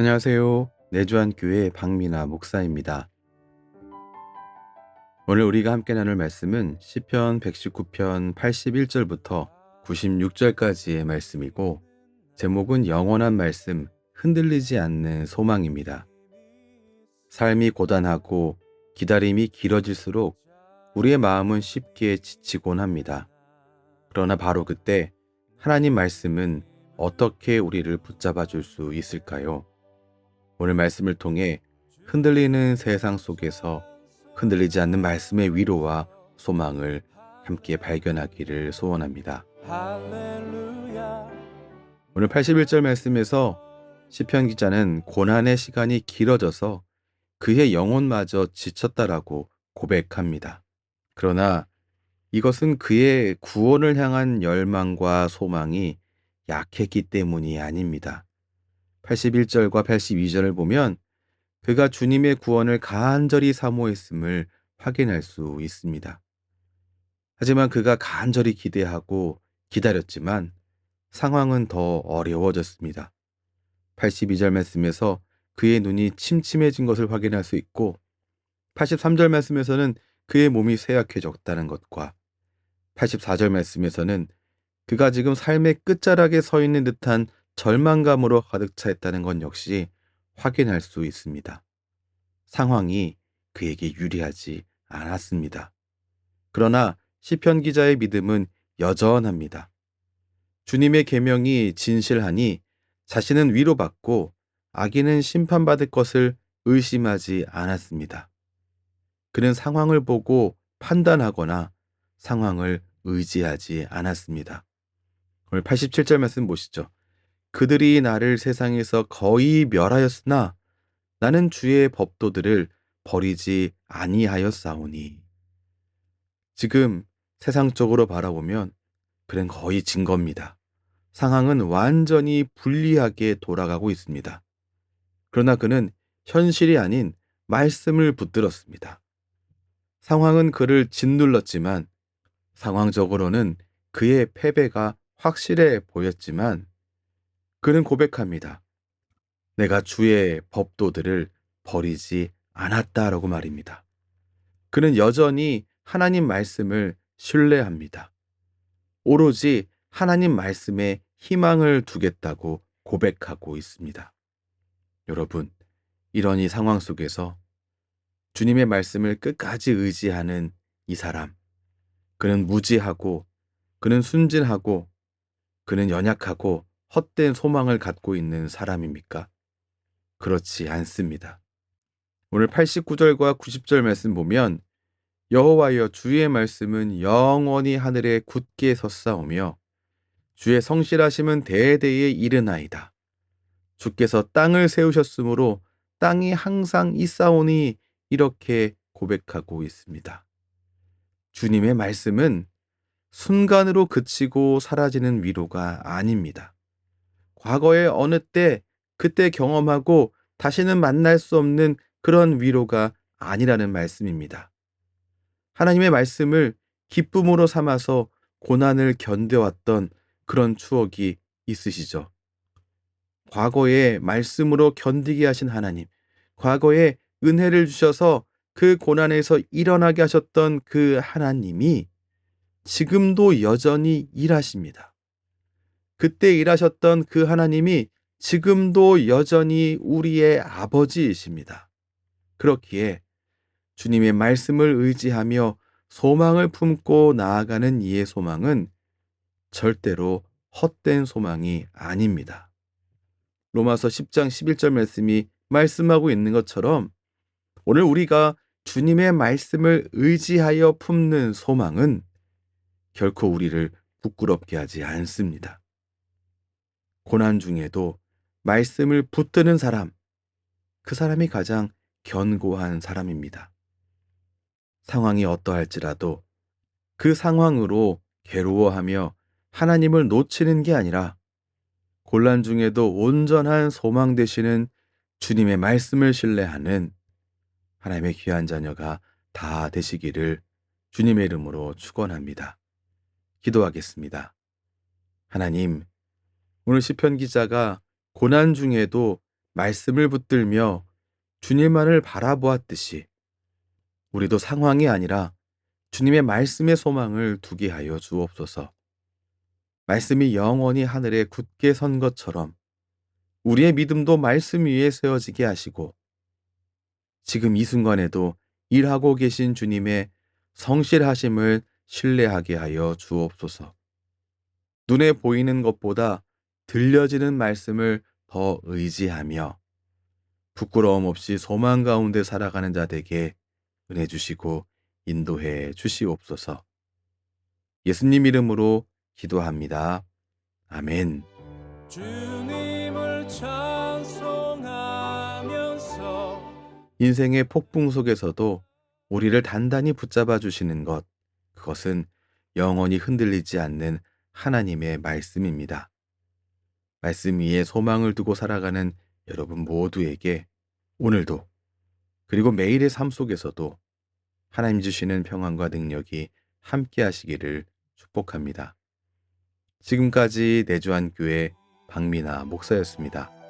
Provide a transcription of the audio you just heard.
안녕하세요. 내주한교회 박미나 목사입니다. 오늘 우리가 함께 나눌 말씀은 시편 119편 81절부터 96절까지의 말씀이고, 제목은 영원한 말씀, 흔들리지 않는 소망입니다. 삶이 고단하고 기다림이 길어질수록 우리의 마음은 쉽게 지치곤 합니다. 그러나 바로 그때 하나님 말씀은 어떻게 우리를 붙잡아 줄 수 있을까요? 오늘 말씀을 통해 흔들리는 세상 속에서 흔들리지 않는 말씀의 위로와 소망을 함께 발견하기를 소원합니다. 오늘 81절 말씀에서 시편 기자는 고난의 시간이 길어져서 그의 영혼마저 지쳤다라고 고백합니다. 그러나 이것은 그의 구원을 향한 열망과 소망이 약했기 때문이 아닙니다. 81절과 82절을 보면 그가 주님의 구원을 간절히 사모했음을 확인할 수 있습니다. 하지만 그가 간절히 기대하고 기다렸지만 상황은 더 어려워졌습니다. 82절 말씀에서 그의 눈이 침침해진 것을 확인할 수 있고, 83절 말씀에서는 그의 몸이 쇠약해졌다는 것과 84절 말씀에서는 그가 지금 삶의 끝자락에 서 있는 듯한 절망감으로 가득 차 있다는 것 역시 확인할 수 있습니다. 상황이 그에게 유리하지 않았습니다. 그러나 시편 기자의 믿음은 여전합니다. 주님의 계명이 진실하니 자신은 위로받고 악인은 심판받을 것을 의심하지 않았습니다. 그는 상황을 보고 판단하거나 상황을 의지하지 않았습니다. 오늘 87절 말씀 보시죠. 그들이 나를 세상에서 거의 멸하였으나 나는 주의 법도들을 버리지 아니하였사오니. 지금 세상적으로 바라보면 그는 거의 진 겁니다. 상황은 완전히 불리하게 돌아가고 있습니다. 그러나 그는 현실이 아닌 말씀을 붙들었습니다. 상황은 그를 짓눌렀지만, 상황적으로는 그의 패배가 확실해 보였지만 그는 고백합니다. 내가 주의 법도들을 버리지 않았다라고 말입니다. 그는 여전히 하나님 말씀을 신뢰합니다. 오로지 하나님 말씀에 희망을 두겠다고 고백하고 있습니다. 여러분, 이런 이 상황 속에서 주님의 말씀을 끝까지 의지하는 이 사람, 그는 무지하고, 그는 순진하고, 그는 연약하고 헛된 소망을 갖고 있는 사람입니까? 그렇지 않습니다. 오늘 89절과 90절 말씀 보면 여호와여 주의 말씀은 영원히 하늘에 굳게 섰사오며 주의 성실하심은 대대에 이르나이다. 주께서 땅을 세우셨으므로 땅이 항상 있사오니, 이렇게 고백하고 있습니다. 주님의 말씀은 순간으로 그치고 사라지는 위로가 아닙니다. 과거의 어느 때 그때 경험하고 다시는 만날 수 없는 그런 위로가 아니라는 말씀입니다. 하나님의 말씀을 기쁨으로 삼아서 고난을 견뎌왔던 그런 추억이 있으시죠? 과거에 말씀으로 견디게 하신 하나님, 과거에 은혜를 주셔서 그 고난에서 일어나게 하셨던 그 하나님이 지금도 여전히 일하십니다. 그때 일하셨던 그 하나님이 지금도 여전히 우리의 아버지이십니다. 그렇기에 주님의 말씀을 의지하며 소망을 품고 나아가는 이의 소망은 절대로 헛된 소망이 아닙니다. 로마서 10장 11절 말씀이 말씀하고 있는 것처럼 오늘 우리가 주님의 말씀을 의지하여 품는 소망은 결코 우리를 부끄럽게 하지 않습니다. 고난 중에도 말씀을 붙드는 사람, 그 사람이 가장 견고한 사람입니다. 상황이 어떠할지라도 그 상황으로 괴로워하며 하나님을 놓치는 게 아니라 곤란 중에도 온전한 소망 되시는 주님의 말씀을 신뢰하는 하나님의 귀한 자녀가 다 되시기를 주님의 이름으로 축원합니다. 기도하겠습니다. 하나님, 오늘 시편 기자가 고난 중에도 말씀을 붙들며 주님만을 바라보았듯이 우리도 상황이 아니라 주님의 말씀의 소망을 두게 하여 주옵소서. 말씀이 영원히 하늘에 굳게 선 것처럼 우리의 믿음도 말씀 위에 세워지게 하시고 지금 이 순간에도 일하고 계신 주님의 성실하심을 신뢰하게 하여 주옵소서. 눈에 보이는 것보다 들려지는 말씀을 더 의지하며 부끄러움 없이 소망 가운데 살아가는 자들에게 은혜 주시고 인도해 주시옵소서. 예수님 이름으로 기도합니다. 아멘. 주님을 찬송하면서 인생의 폭풍 속에서도 우리를 단단히 붙잡아 주시는 것, 그것은 영원히 흔들리지 않는 하나님의 말씀입니다. 말씀 위에 소망을 두고 살아가는 여러분 모두에게 오늘도 그리고 매일의 삶 속에서도 하나님 주시는 평안과 능력이 함께 하시기를 축복합니다. 지금까지 내주한 교회 박민아 목사였습니다.